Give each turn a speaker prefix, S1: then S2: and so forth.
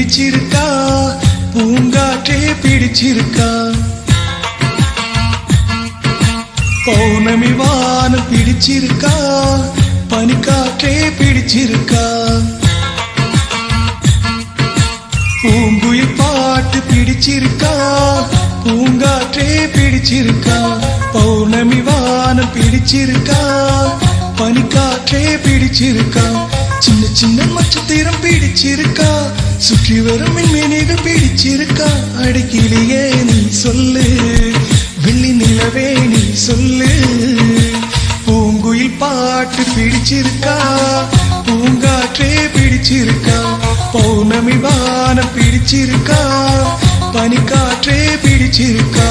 S1: பிடிச்சிருக்கா பூங்காற்றே பிடிச்சிருக்கா பௌர்ணமி வானம் பிடிச்சிருக்கா பனிக்காற்றே பிடிச்சிருக்கா பூங்குயில் பாட்டு பிடிச்சிருக்கா பூங்காற்றே பிடிச்சிருக்கா பௌர்ணமி வானம் பிடிச்சிருக்கா பனிக்காற்றே பிடிச்சிருக்கா சின்ன சின்ன நட்சத்திரம் பிடிச்சிருக்கா சுற்றி வரும் மின்மினிகள் பிடிச்சிருக்கா அடிக்கிலேயே நீ சொல்லு வெள்ளி நிலவே நீ சொல்லு பூங்குயில் பாட்டு பிடிச்சிருக்கா பூங்காற்றே பிடிச்சிருக்கா பௌர்ணமி வானம் பிடிச்சிருக்கா பனிக்காற்றே பிடிச்சிருக்கா